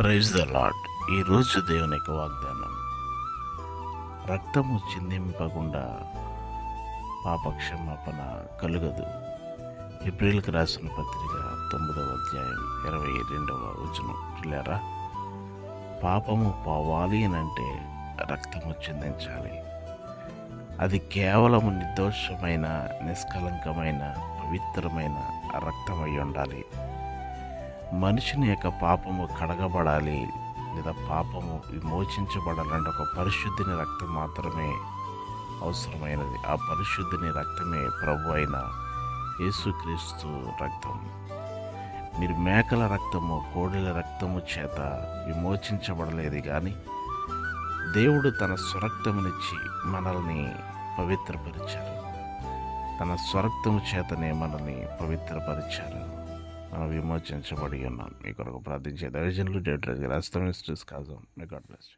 Praise the lord. ఈరోజు దేవుని యొక్క వాగ్దానం, రక్తము చిందింపకుండా పాపక్షమాపణ కలుగదు. ఏప్రిల్కి రాసిన పత్రిక 9వ అధ్యాయం 22వ వచనం. పిల్లారా, పాపము పోవాలి అనంటే రక్తము చిందించాలి. అది కేవలము నిర్దోషమైన, నిష్కలంకమైన, పవిత్రమైన రక్తమై ఉండాలి. మనిషిని యొక్క పాపము కడగబడాలి లేదా పాపము విమోచించబడాలంటే ఒక పరిశుద్ధిని రక్తం మాత్రమే అవసరమైనది. ఆ పరిశుద్ధిని రక్తమే ప్రభు అయిన యేసుక్రీస్తు రక్తం. మీరు మేకల రక్తము, కోడెల రక్తము చేత విమోచించబడలేదు, కానీ దేవుడు తన స్వరక్తమునిచ్చి మనల్ని పవిత్రపరిచారు. తన స్వరక్తము చేతనే మనల్ని పవిత్రపరిచారు. మనం విమోచించబడి ఉన్నాం. మీ కొరకు ప్రార్థించే దైవజనులు డేటర్ రాష్ట్రం కాజం. May God bless you.